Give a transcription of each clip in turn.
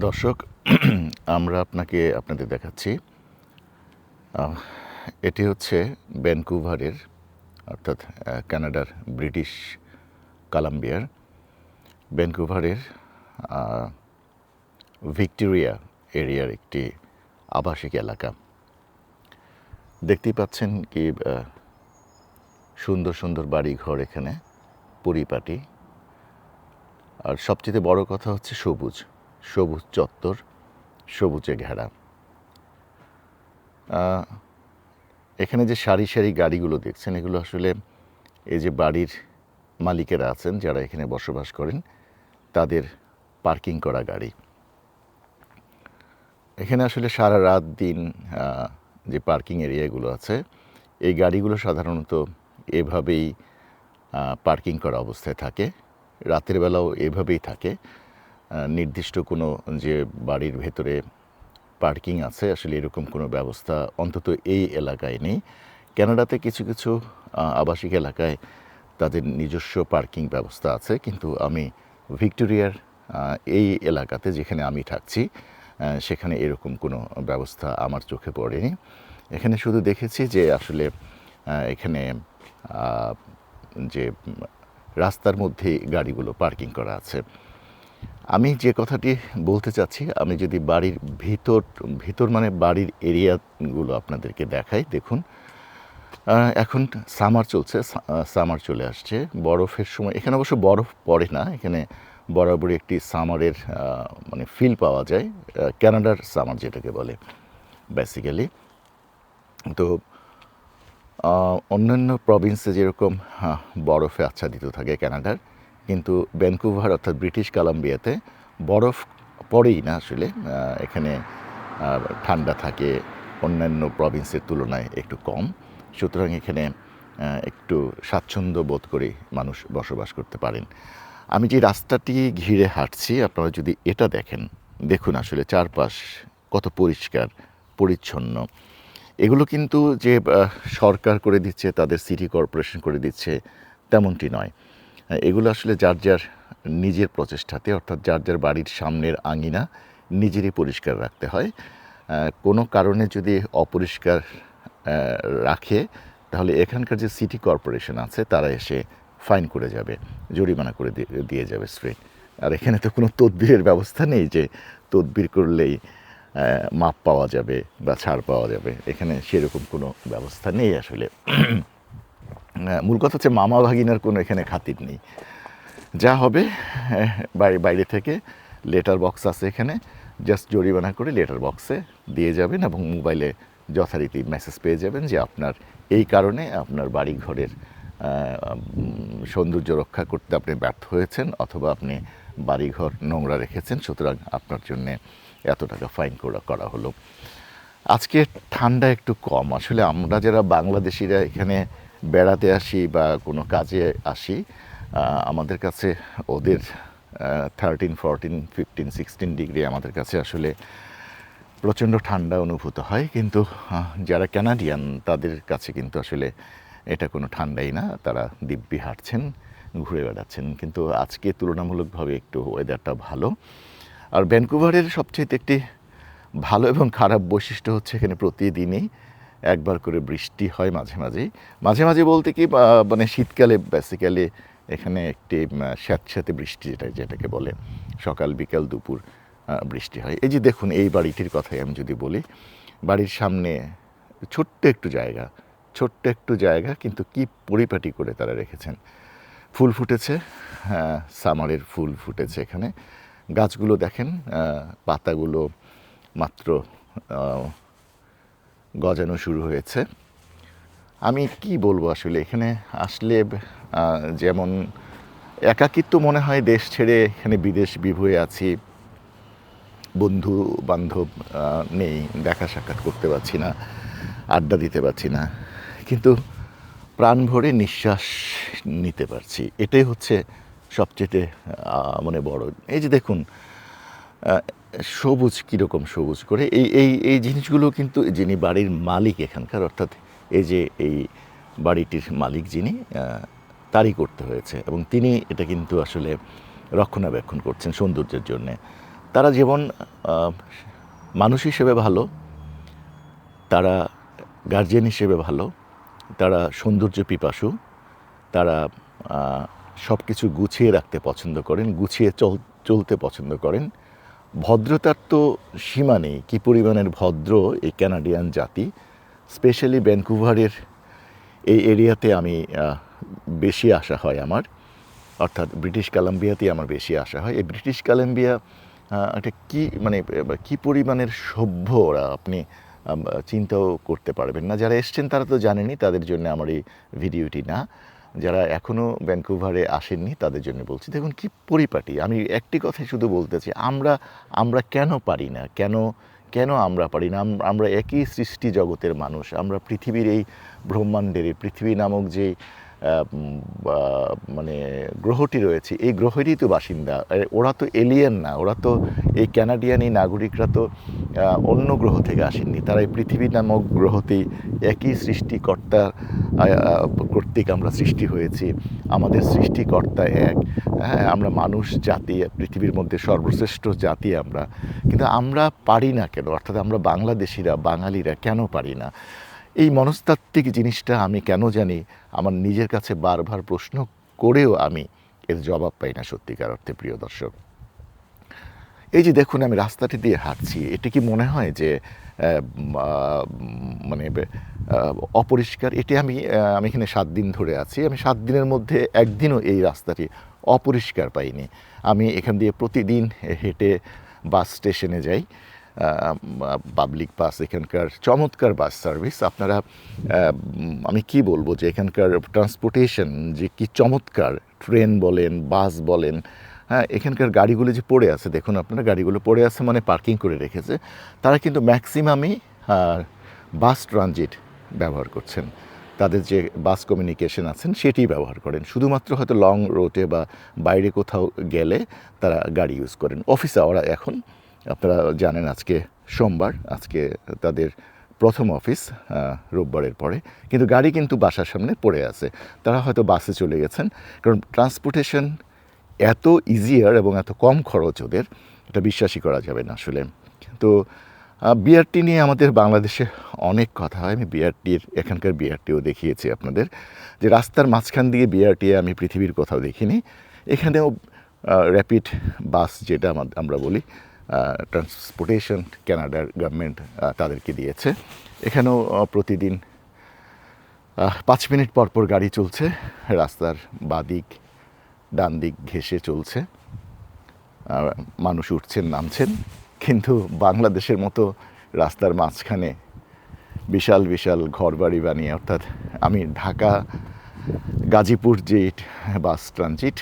দর্শক, আমরা আপনাদের দেখাচ্ছি। এটি হচ্ছে ভ্যানকুভারের, অর্থাৎ কানাডার ব্রিটিশ কলাম্বিয়ার ভ্যানকুভারের ভিক্টোরিয়া এরিয়ার একটি আবাসিক এলাকা। দেখতেই পাচ্ছেন কি সুন্দর সুন্দর বাড়ি ঘর এখানে পরিপাটি। আর সবচেয়ে বড় কথা হচ্ছে সবুজ সবুজ চত্বর, সবুজে ঘেরা। এখানে যে সারি সারি গাড়িগুলো দেখছেন, এগুলো আসলে এই যে বাড়ির মালিকেরা আছেন যারা এখানে বসবাস করেন, তাদের পার্কিং করা গাড়ি। এখানে আসলে সারা রাত দিন যে পার্কিং এরিয়াগুলো আছে, এই গাড়িগুলো সাধারণত এভাবেই পার্কিং করা অবস্থায় থাকে। রাতের বেলাও এভাবেই থাকে। নির্দিষ্ট কোনো যে বাড়ির ভেতরে পার্কিং আছে, আসলে এরকম কোনো ব্যবস্থা অন্তত এই এলাকায় নেই। কানাডাতে কিছু কিছু আবাসিক এলাকায় তাদের নিজস্ব পার্কিং ব্যবস্থা আছে, কিন্তু আমি ভিক্টোরিয়ার এই এলাকাতে যেখানে আমি থাকছি, সেখানে এরকম কোনো ব্যবস্থা আমার চোখে পড়েনি। এখানে শুধু দেখেছি যে আসলে এখানে যে রাস্তার মধ্যে গাড়িগুলো পার্কিং করা আছে। আমি যে কথাটি বলতে চাচ্ছি, আমি যদি বাড়ির ভিতর মানে বাড়ির এরিয়াগুলো আপনাদেরকে দেখাই, দেখুন এখন সামার চলছে, সামার চলে আসছে, বরফের সময়। এখানে অবশ্য বরফ পড়ে না, এখানে বরাবরই একটি সামারের মানে ফিল পাওয়া যায়, কানাডার সামার যেটাকে বলে বেসিক্যালি। তো অন্যান্য প্রভিন্সে যেরকম বরফে আচ্ছাদিত থাকে কানাডার, কিন্তু ভ্যানকুভার অর্থাৎ ব্রিটিশ কলাম্বিয়াতে বরফ পড়েই না আসলে। এখানে ঠান্ডা থাকে অন্যান্য প্রভিন্সের তুলনায় একটু কম, সুতরাং এখানে একটু স্বাচ্ছন্দ্য বোধ করে মানুষ বসবাস করতে পারেন। আমি যে রাস্তাটি ঘিরে হাঁটছি, আপনারা যদি এটা দেখুন আসলে চারপাশ কত পরিষ্কার পরিচ্ছন্ন। এগুলো কিন্তু যে সরকার করে দিচ্ছে, তাদের সিটি কর্পোরেশন করে দিচ্ছে, তেমনটি নয়। এগুলো আসলে যার যার নিজের প্রচেষ্টাতে, অর্থাৎ যার যার বাড়ির সামনের আঙিনা নিজেরই পরিষ্কার রাখতে হয়। কোনো কারণে যদি অপরিষ্কার রাখে, তাহলে এখানকার যে সিটি কর্পোরেশন আছে তারা এসে ফাইন করে যাবে, জরিমানা করে দিয়ে যাবে স্ট্রেট। আর এখানে তো কোনো তদবিরের ব্যবস্থা নেই যে তদবির করলেই মাপ পাওয়া যাবে বা ছাড় পাওয়া যাবে। এখানে সেরকম কোনো ব্যবস্থা নেই আসলে। মূল কথা হচ্ছে মামা ভাগিনার কোনো এখানে খাতির নেই। যা হবে বাইরে থেকে লেটার বক্স আছে এখানে, জাস্ট জরিমানা করে লেটার বক্সে দিয়ে যাবেন এবং মোবাইলে যথারীতি মেসেজ পেয়ে যাবেন যে আপনার এই কারণে আপনার বাড়ি ঘরের সৌন্দর্য রক্ষা করতে আপনি ব্যর্থ হয়েছেন, অথবা আপনি বাড়িঘর নোংরা রেখেছেন, সুতরাং আপনার জন্যে এত টাকা ফাইন করা হলো। আজকে ঠান্ডা একটু কম। আসলে আমরা যারা বাংলাদেশিরা এখানে বেড়াতে আসি বা কোনো কাজে আসি, আমাদের কাছে ওদের 13, 14, 15, 16 ডিগ্রি আমাদের কাছে আসলে প্রচণ্ড ঠান্ডা অনুভূত হয়। কিন্তু যারা ক্যানাডিয়ান, তাদের কাছে কিন্তু আসলে এটা কোনো ঠান্ডাই না। তারা দিব্যি হাঁটছেন, ঘুরে বেড়াচ্ছেন। কিন্তু আজকে তুলনামূলকভাবে একটু ওয়েদারটা ভালো। আর ভ্যানকুভারের সবচেয়ে একটি ভালো এবং খারাপ বৈশিষ্ট্য হচ্ছে এখানে প্রতিদিনই একবার করে বৃষ্টি হয় মাঝে মাঝে বলতে কি, মানে শীতকালে বেসিক্যালি এখানে একটি স্যাঁতস্যাঁতে বৃষ্টি যেটাকে বলে, সকাল বিকাল দুপুর বৃষ্টি হয়। এই যে দেখুন, এই বাড়িটির কথাই আমি যদি বলি, বাড়ির সামনে ছোট্ট একটু জায়গা কিন্তু কি পরিপাটি করে তারা রেখেছেন। ফুল ফুটেছে, সামারের ফুল ফুটেছে এখানে। গাছগুলো দেখেন, পাতাগুলো মাত্র গজানো শুরু হয়েছে। আমি কি বলবো আসলে, এখানে আসলে যেমন একাকিত্ব মনে হয়, দেশ ছেড়ে এখানে বিদেশ বিভুঁয়ে আছি, বন্ধু বান্ধব নেই, দেখা সাক্ষাৎ করতে পারছি না, আড্ডা দিতে পারছি না, কিন্তু প্রাণ ভরে নিঃশ্বাস নিতে পারছি। এটাই হচ্ছে সবচেয়ে মানে বড়। এই যে দেখুন সবুজ, কীরকম সবুজ করে এই জিনিসগুলো কিন্তু যিনি বাড়ির মালিক এখানকার, অর্থাৎ এই বাড়িটির মালিক যিনি, তারই করতে হয়েছে, এবং তিনি এটা কিন্তু আসলে রক্ষণাবেক্ষণ করছেন সৌন্দর্যের জন্যে। তারা যেমন মানুষ হিসেবে ভালো, তারা গার্জিয়ান হিসেবে ভালো, তারা সৌন্দর্য পিপাসু, তারা সব কিছু গুছিয়ে রাখতে পছন্দ করেন, গুছিয়ে চলতে পছন্দ করেন। ভদ্রতার তো সীমা নেই, কী পরিমাণের ভদ্র এই ক্যানাডিয়ান জাতি। স্পেশালি ভ্যানকুভারের এই এরিয়াতে আমি বেশি আসা হয় আমার, অর্থাৎ ব্রিটিশ কলাম্বিয়াতেই আমার বেশি আসা হয়। এই ব্রিটিশ কলাম্বিয়া এটা কী পরিমাণের সভ্য ওরা, আপনি চিন্তাও করতে পারবেন না। যারা এসছেন তারা তো জানেনই, তাদের জন্য আমার এই ভিডিওটি না। যারা এখনও ভ্যানকুভারে আসেননি তাদের জন্য বলছি, দেখুন কী পরিপাটি। আমি একটি কথাই শুধু বলতে চাই, আমরা কেন পারি না, কেন আমরা পারি না? আমরা একই সৃষ্টি জগতের মানুষ, আমরা পৃথিবীর এই ব্রহ্মাণ্ডের, এই পৃথিবী নামক যে গ্রহটি রয়েছে, এই গ্রহেরই তো বাসিন্দা। ওরা তো এলিয়েন না, ওরা তো এই ক্যানাডিয়ান এই নাগরিকরা তো অন্য গ্রহ থেকে আসেননি, তারা এই পৃথিবী নামক গ্রহতেই একই সৃষ্টিকর্তা কর্তৃক আমরা সৃষ্টি হয়েছি। আমাদের সৃষ্টিকর্তা এক। হ্যাঁ, আমরা মানুষ জাতি, পৃথিবীর মধ্যে সর্বশ্রেষ্ঠ জাতি আমরা, কিন্তু আমরা পারি না কেন? অর্থাৎ আমরা বাংলাদেশিরা, বাঙালিরা কেন পারি না? এই মনস্তাত্ত্বিক জিনিসটা আমি কেন জানি আমার নিজের কাছে বারবার প্রশ্ন করেও আমি এর জবাব পাই না সত্যিকার অর্থে। প্রিয় দর্শক, এই যে দেখুন আমি রাস্তাটি দিয়ে হাঁটছি, এটা কি মনে হয় যে অপরিষ্কার? এটি আমি এখানে 7 দিন ধরে আছি, আমি 7 দিনের মধ্যে একদিনও এই রাস্তাটি অপরিষ্কার পাইনি। আমি এখান দিয়ে প্রতিদিন হেঁটে বাস স্টেশনে যাই, পাবলিক বাস, এখানকার চমৎকার বাস সার্ভিস। আপনারা আমি কি বলবো যে এখানকার ট্রান্সপোর্টেশন যে কি চমৎকার, ট্রেন বলেন, বাস বলেন। হ্যাঁ, এখানকার গাড়িগুলো যে পড়ে আছে, দেখুন আপনারা, গাড়িগুলো পড়ে আছে মানে পার্কিং করে রেখেছে। তারা কিন্তু ম্যাক্সিমামই বাস ট্রানজিট ব্যবহার করছেন, তাদের যে বাস কমিউনিকেশন আছেন সেটি ব্যবহার করেন। শুধুমাত্র হয়তো লং রুটে বা বাইরে কোথাও গেলে তারা গাড়ি ইউজ করেন। অফিস আওয়ার এখন, আপনারা জানেন আজকে সোমবার, আজকে তাদের প্রথম অফিস রোববারের পরে, কিন্তু গাড়ি কিন্তু বাসার সামনে পড়ে আছে। তারা হয়তো বাসে চলে গেছেন, কারণ ট্রান্সপোর্টেশন এত ইজিয়ার এবং এত কম খরচ ওদের, এটা বিশ্বাসই করা যাবে না আসলে। তো বিআরটি নিয়ে আমাদের বাংলাদেশে অনেক কথা হয়। আমি এখানকার বিআরটিও দেখিয়েছি আপনাদের, যে রাস্তার মাঝখান দিয়ে বিআরটি আমি পৃথিবীর কোথাও দেখিনি। এখানেও র্যাপিড বাস যেটা আমরা বলি, ট্রান্সপোর্টেশন কানাডার গভর্নমেন্ট তাদেরকে দিয়েছে। এখানেও প্রতিদিন 5 মিনিট পর গাড়ি চলছে, রাস্তার বাদিক ডান দিক ঘেঁষে চলছে, মানুষ উঠছেন নামছেন। কিন্তু বাংলাদেশের মতো রাস্তার মাঝখানে বিশাল বিশাল ঘরবাড়ি বানিয়ে, অর্থাৎ আমি ঢাকা গাজীপুর যে বাস ট্রানজিট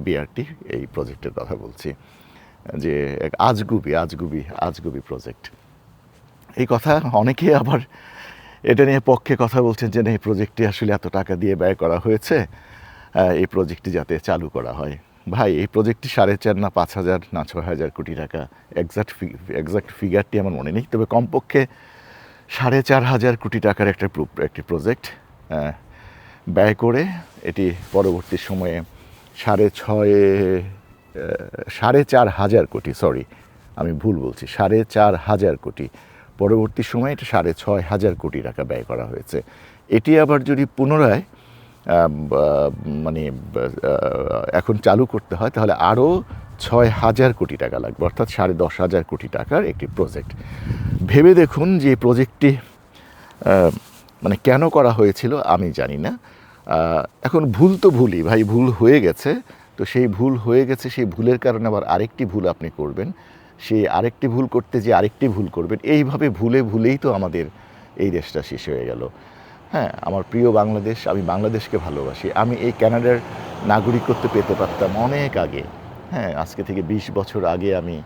বিআরটি এই প্রজেক্টের কথা বলছি, যে এক আজগুবি প্রজেক্ট। এই কথা অনেকে আবার এটা নিয়ে পক্ষে কথা বলছেন যে এই প্রজেক্টটি আসলে এত টাকা দিয়ে ব্যয় করা হয়েছে, এই প্রজেক্টটি যাতে চালু করা হয়। ভাই, এই প্রজেক্টটি 4.5 না 5,000 না 6,000 কোটি টাকা, এক্সাক্ট ফিগারটি আমার মনে নেই, তবে কমপক্ষে 4,500 কোটি টাকার একটি প্রজেক্ট ব্যয় করে এটি পরবর্তী সময়ে 4,500 কোটি, সরি আমি ভুল বলছি, 4,500 কোটি, পরবর্তী সময়ে এটা 6,500 কোটি টাকা ব্যয় করা হয়েছে। এটি আবার যদি পুনরায় এখন চালু করতে হয় তাহলে আরও 6,000 কোটি টাকা লাগবে, অর্থাৎ 10,500 কোটি টাকার একটি প্রজেক্ট। ভেবে দেখুন যে এই প্রজেক্টটি কেন করা হয়েছিল আমি জানি না। এখন ভুল তো ভুলই ভাই, ভুল হয়ে গেছে, তো সেই ভুল হয়ে গেছে, সেই ভুলের কারণে আবার আরেকটি ভুল আপনি করবেন, সেই আরেকটি ভুল করতে যে আরেকটি ভুল করবেন, এইভাবে ভুলেই তো আমাদের এই দেশটা শেষ হয়ে গেল। হ্যাঁ, আমার প্রিয় বাংলাদেশ, আমি বাংলাদেশকে ভালোবাসি। আমি এই কানাডার নাগরিকত্ব পেতে পারতাম অনেক আগে। হ্যাঁ, আজকে থেকে 20 বছর আগে আমি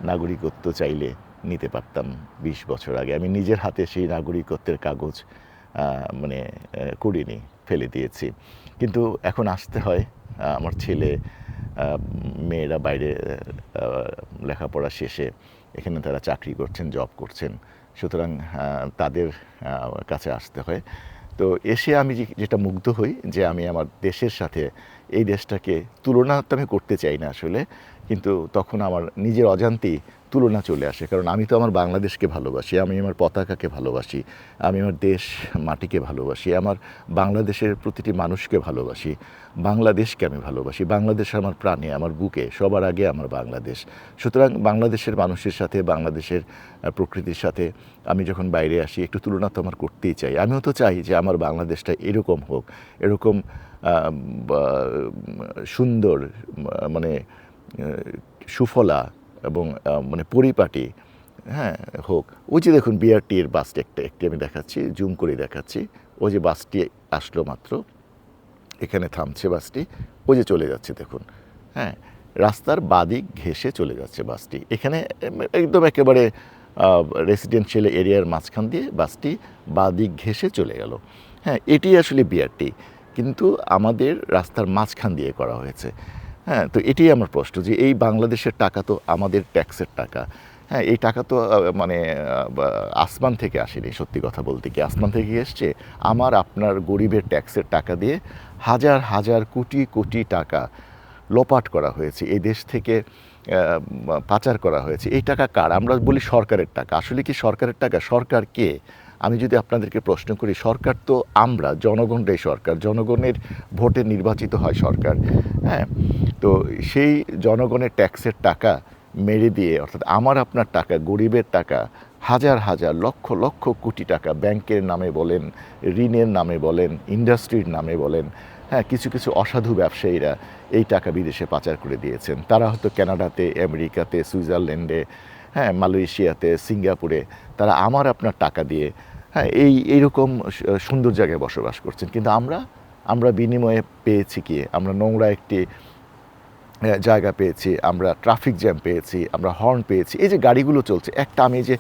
নাগরিকত্ব চাইলে নিতে পারতাম। 20 বছর আগে আমি নিজের হাতে সেই নাগরিকত্বের কাগজ করিনি, ফেলে দিয়েছি। কিন্তু এখন আসতে হয়, আমার ছেলে মেয়েরা বাইরে লেখাপড়া শেষে এখানে তারা চাকরি করছেন, জব করছেন, সুতরাং তাদের কাছে আসতে হয়। তো এসে আমি যেটা মুগ্ধ হই যে আমি আমার দেশের সাথে এই দেশটাকে তুলনা তো আমি করতে চাই না আসলে, কিন্তু তখন আমার নিজের অজান্তেই তুলনা চলে আসে। কারণ আমি তো আমার বাংলাদেশকে ভালোবাসি, আমি আমার পতাকাকে ভালোবাসি, আমি আমার দেশ মাটিকে ভালোবাসি, আমার বাংলাদেশের প্রতিটি মানুষকে ভালোবাসি, বাংলাদেশকে আমি ভালোবাসি। বাংলাদেশ আমার প্রাণে, আমার বুকে, সবার আগে আমার বাংলাদেশ। সুতরাং বাংলাদেশের মানুষের সাথে, বাংলাদেশের প্রকৃতির সাথে আমি যখন বাইরে আসি একটু তুলনা তো আমার করতেই চাই। আমিও তো চাই যে আমার বাংলাদেশটা এরকম হোক, এরকম সুন্দর, মানে সুফলা এবং মানে পরিপাটি, হ্যাঁ, হোক। ওই যে দেখুন বিআরটির বাসটি একটি আমি দেখাচ্ছি, জুম করে দেখাচ্ছি। ওই যে বাসটি আসলো মাত্র, এখানে থামছে বাসটি, ওই যে চলে যাচ্ছে দেখুন, হ্যাঁ, রাস্তার বাদিক ঘেঁষে চলে যাচ্ছে বাসটি। এখানে একদম একেবারে রেসিডেন্সিয়াল এরিয়ার মাঝখান দিয়ে বাসটি বাদিক ঘেঁষে চলে গেল। হ্যাঁ, এটি আসলে বিআরটি, কিন্তু আমাদের রাস্তার মাঝখান দিয়ে করা হয়েছে। হ্যাঁ, তো এটাই আমার প্রশ্ন যে এই বাংলাদেশের টাকা তো আমাদের ট্যাক্সের টাকা। হ্যাঁ, এই টাকা তো মানে আসমান থেকে আসেনি, সত্যি কথা বলতে কি আসমান থেকে এসছে? আমার আপনার গরিবের ট্যাক্সের টাকা দিয়ে হাজার হাজার কোটি কোটি টাকা লোপাট করা হয়েছে, এই দেশ থেকে পাচার করা হয়েছে। এই টাকা কার? আমরা বলি সরকারের টাকা, আসলে কি সরকারের টাকা? সরকার কে? আমি যদি আপনাদেরকে প্রশ্ন করি, সরকার তো আমরা, জনগণরাই সরকার, জনগণের ভোটে নির্বাচিত হয় সরকার। হ্যাঁ, তো সেই জনগণের ট্যাক্সের টাকা মেরে দিয়ে, অর্থাৎ আমার আপনার টাকা, গরিবের টাকা, হাজার হাজার লক্ষ লক্ষ কোটি টাকা ব্যাংকের নামে বলেন, ঋণের নামে বলেন, ইন্ডাস্ট্রির নামে বলেন, হ্যাঁ, কিছু কিছু অসাধু ব্যবসায়ীরা এই টাকা বিদেশে পাচার করে দিয়েছেন। তারা হয়তো কানাডাতে, আমেরিকাতে, সুইজারল্যান্ডে, হ্যাঁ, মালয়েশিয়াতে, সিঙ্গাপুরে তারা আমার আপনার টাকা দিয়ে, হ্যাঁ, এইরকম সুন্দর জায়গায় বসবাস করছেন। কিন্তু আমরা বিনিময়ে পেয়েছি কি? আমরা নোংরা একটি জায়গা পেয়েছি, আমরা ট্রাফিক জ্যাম পেয়েছি, আমরা হর্ন পেয়েছি। এই যে গাড়িগুলো চলছে, একটা আমি যে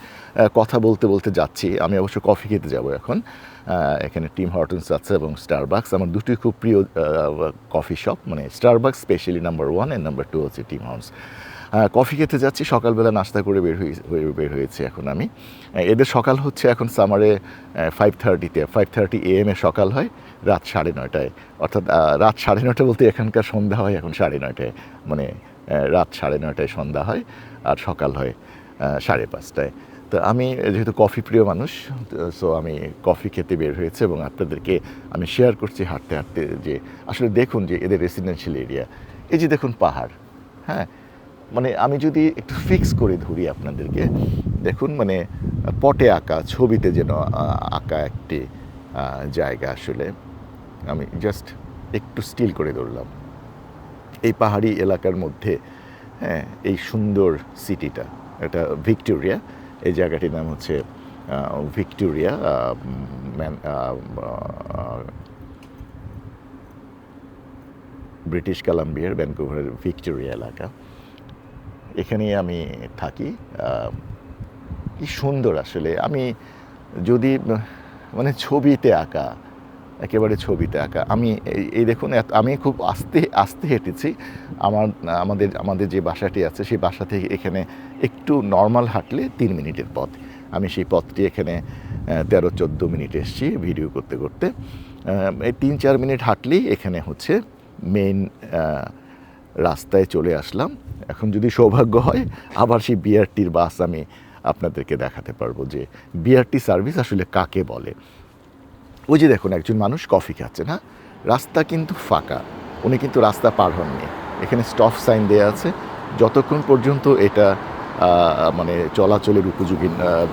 কথা বলতে বলতে যাচ্ছি, আমি অবশ্য কফি খেতে যাব এখন। এখানে টিম হর্টনস আছে এবং স্টারবাকস, আমার দুটোই খুব প্রিয় কফি শপ। মানে স্টারবাকস স্পেশালি নাম্বার 1 আর নাম্বার 2 হচ্ছে টিম হর্টনস। কফি খেতে যাচ্ছি, সকালবেলা নাস্তা করে বের হয়েছি এখন আমি। এদের সকাল হচ্ছে এখন সামারে 5:30 AM সকাল হয়, রাত 9:30, অর্থাৎ রাত 9:30 বলতে এখানকার সন্ধ্যা হয় এখন 9:30, মানে রাত 9:30 সন্ধ্যা হয় আর সকাল হয় 5:30। তো আমি যেহেতু কফি প্রিয় মানুষ, সো আমি কফি খেতে বের হয়েছে এবং আপনাদেরকে আমি শেয়ার করছি হাঁটতে হাঁটতে যে আসলে দেখুন যে এদের রেসিডেন্সিয়াল এরিয়া, এই যে দেখুন পাহাড়, হ্যাঁ, মানে আমি যদি একটু ফিক্স করে ধরি আপনাদেরকে, দেখুন মানে পটে আঁকা, ছবিতে যেন আঁকা একটি জায়গা। আসলে আমি জাস্ট একটু স্টিল করে ধরলাম এই পাহাড়ি এলাকার মধ্যে, হ্যাঁ, এই সুন্দর সিটিটা, এটা ভিক্টোরিয়া। এই জায়গাটির নাম হচ্ছে ভিক্টোরিয়া, ব্রিটিশ কলাম্বিয়ার ভ্যানকুভারের ভিক্টোরিয়া এলাকা। এখানেই আমি থাকি। কি সুন্দর আসলে, আমি যদি মানে ছবিতে আঁকা, একেবারে ছবিতে আঁকা। আমি এই দেখুন, আমি খুব আস্তে আস্তে হেঁটেছি। আমাদের যে বাসাটি আছে সেই বাসা থেকে এখানে একটু নর্মাল হাঁটলে 3 মিনিটের পথ। আমি সেই পথটি এখানে 13-14 মিনিট এসেছি ভিডিও করতে করতে। এই 3-4 মিনিট হাঁটলেই এখানে হচ্ছে মেইন রাস্তায় চলে আসলাম। এখন যদি সৌভাগ্য হয় আবার সেই বিআরটির বাস আমি আপনাদেরকে দেখাতে পারবো যে বিআরটি সার্ভিস আসলে কাকে বলে। ওই যে দেখুন একজন মানুষ কফি খাচ্ছে, না, রাস্তা কিন্তু ফাঁকা, উনি কিন্তু রাস্তা পার হননি। এখানে স্টপ সাইন দেওয়া আছে, যতক্ষণ পর্যন্ত এটা মানে চলাচলের উপযোগী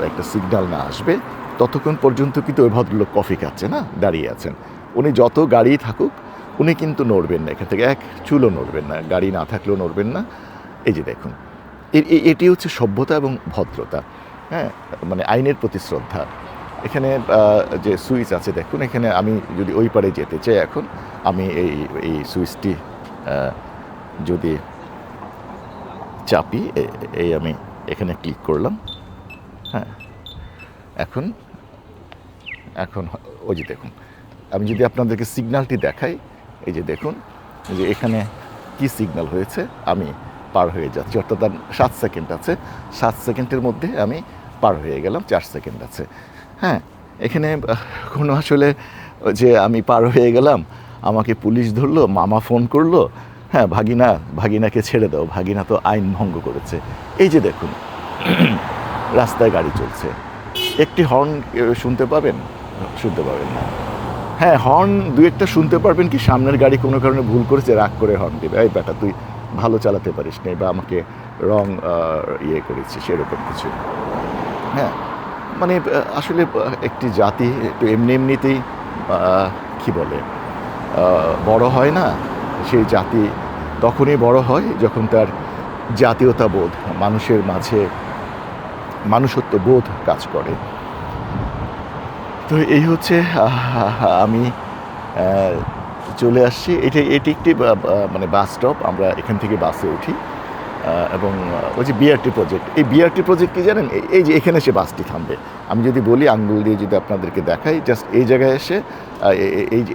একটা সিগন্যাল না আসবে ততক্ষণ পর্যন্ত কিন্তু ওই ভদ্রলোক কফি খাচ্ছে, না, দাঁড়িয়ে আছেন। উনি যত গাড়ি থাকুক উনি কিন্তু নড়বেন না, এখান থেকে এক চুলও নড়বেন না, গাড়ি না থাকলেও নড়বেন না। এই যে দেখুন, এটি হচ্ছে সভ্যতা এবং ভদ্রতা, হ্যাঁ, মানে আইনের প্রতি শ্রদ্ধা। এখানে যে সুইচ আছে দেখুন, এখানে আমি যদি ওই পারে যেতে চাই, এখন আমি এই সুইচটি যদি চাপি, এই আমি এখানে ক্লিক করলাম, হ্যাঁ, এখন ওই যে দেখুন, আমি যদি আপনাদেরকে সিগন্যালটি দেখাই, এই যে দেখুন যে এখানে কি সিগন্যাল হয়েছে, আমি পার হয়ে যাচ্ছি, অর্থাৎ 7 সেকেন্ড আছে, 7 সেকেন্ডের মধ্যে আমি পার হয়ে গেলাম, 4 সেকেন্ড আছে। হ্যাঁ, এখানে কোনো আসলে যে আমি পার হয়ে গেলাম আমাকে পুলিশ ধরলো, মামা ফোন করলো, হ্যাঁ ভাগিনাকে ছেড়ে দাও, ভাগিনা তো আইন ভঙ্গ করেছে। এই যে দেখুন রাস্তায় গাড়ি চলছে, একটি হর্ন শুনতে পাবেন? শুনতে পাবেন না। হ্যাঁ, হর্ন দু একটা শুনতে পারবেন কি সামনের গাড়ি কোনো কারণে ভুল করেছে, রাগ করে হর্ন দেবে, এই বেটা তুই ভালো চালাতে পারিস না, বা আমাকে রং ইয়ে করেছিস, এরকম কিছু। হ্যাঁ, মানে আসলে একটি জাতি একটু এমনিতেই কী বলে বড় হয় না, সেই জাতি তখনই বড় হয় যখন তার জাতীয়তাবোধ, মানুষের মাঝে মানুষত্ব বোধ কাজ করে। তো এই হচ্ছে আমি চলে আসছি। এটি একটি মানে বাস স্টপ। আমরা এখান থেকে বাসে উঠি এবং ওই যে বিআরটি প্রজেক্ট, এই বিআরটি প্রজেক্ট কি জানেন, এই যে এখানে এসে বাসটি থামবে। আমি যদি বলি আঙ্গুল দিয়ে যদি আপনাদেরকে দেখাই, জাস্ট এই জায়গায় এসে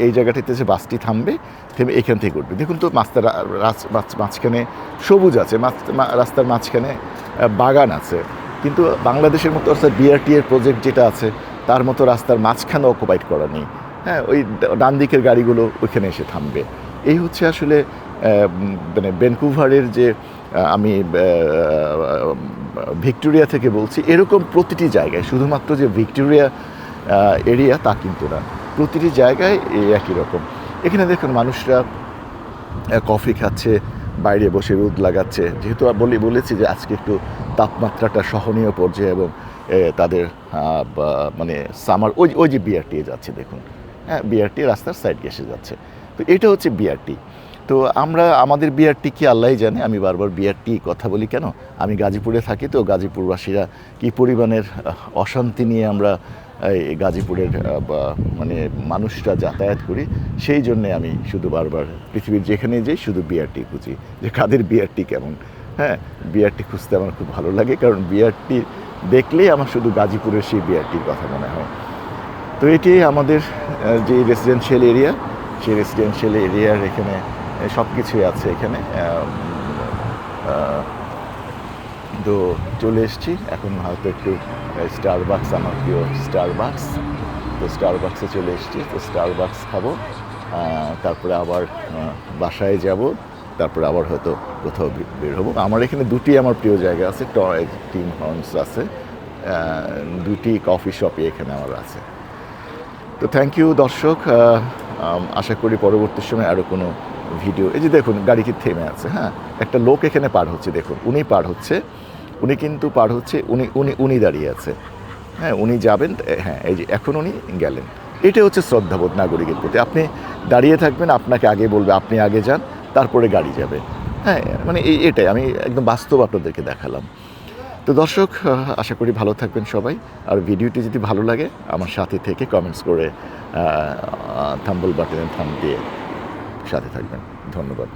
এই জায়গাটিতে এসে বাসটি থামবে, থেমে এখান থেকে উঠবে। দেখুন তো মাঝখানে সবুজ আছে, রাস্তার মাঝখানে বাগান আছে, কিন্তু বাংলাদেশের মতো অর্থাৎ বিআরটি এর প্রজেক্ট যেটা আছে তার মতো রাস্তার মাঝখানে অকুপাইড করা নেই। হ্যাঁ, ওই ডান দিকের গাড়িগুলো ওইখানে এসে থামবে। এই হচ্ছে আসলে মানে ভ্যানকুভারের যে আমি ভিক্টোরিয়া থেকে বলছি, এরকম প্রতিটি জায়গায়, শুধুমাত্র যে ভিক্টোরিয়া এরিয়া তা কিন্তু না, প্রতিটি জায়গায় এই একই রকম। এখানে দেখুন মানুষরা কফি খাচ্ছে, বাইরে বসে রোদ লাগাচ্ছে, যেহেতু বলেছি যে আজকে একটু তাপমাত্রাটা সহনীয় পর্যায়ে, এবং তাদের মানে সামার ওই যে বিআরটি যাচ্ছে দেখুন, হ্যাঁ বিআরটি রাস্তার সাইড এসে যাচ্ছে। তো এটা হচ্ছে বিআরটি। তো আমাদের বিআরটি কি আল্লাহই জানে। আমি বারবার বিআরটি কথা বলি কেন, আমি গাজীপুরে থাকি, তো গাজীপুরবাসীরা কী পরিমাণের অশান্তি নিয়ে আমরা এই গাজীপুরের মানে মানুষরা যাতায়াত করি, সেই জন্যে আমি শুধু বারবার পৃথিবীর যেখানে যাই শুধু বিআরটি খুঁজি, যে কাদের বিআরটি কেমন। হ্যাঁ, বিআরটি খুঁজতে আমার খুব ভালো লাগে, কারণ বিআরটি দেখলেই আমার শুধু গাজীপুরের সেই বিআরটির কথা মনে হয়। তো এটি আমাদের যে রেসিডেন্সিয়াল এরিয়া, সেই রেসিডেন্সিয়াল এরিয়ার এখানে সব কিছুই আছে এখানে। তো চলে এসেছি এখন, হয়তো একটু স্টারবাকস, আমার প্রিয় স্টারবাকস, তো স্টারবাক্সে চলে এসেছি। তো স্টারবাকস খাবো, তারপরে আবার বাসায় যাব, তারপরে আবার হয়তো কোথাও বের হবো। আমার এখানে দুটি আমার প্রিয় জায়গা আছে, টিম হর্নস আছে, দুটি কফি শপই এখানে আমার আছে। তো থ্যাংক ইউ দর্শক, আশা করি পরবর্তী সময় আরও কোনো ভিডিও। এই যে দেখুন গাড়িটি থেমে আছে, হ্যাঁ একটা লোক এখানে পার হচ্ছে, দেখুন উনি পার হচ্ছে, উনি কিন্তু পার হচ্ছে, উনি দাঁড়িয়ে আছে, হ্যাঁ উনি যাবেন, হ্যাঁ এই যে এখন উনি গেলেন। এটা হচ্ছে শ্রদ্ধাবোধ নাগরিকের প্রতি। আপনি দাঁড়িয়ে থাকবেন, আপনাকে আগে বলবে আপনি আগে যান, তারপরে গাড়ি যাবে। হ্যাঁ, মানে এটাই আমি একদম বাস্তব আপনাদেরকে দেখালাম। তো দর্শক, আশা করি ভালো থাকবেন সবাই। আর ভিডিওটি যদি ভালো লাগে আমার সাথে থেকে কমেন্টস করে থাম্বল বাটনে থাম দিয়ে সাথে থাকবেন। ধন্যবাদ।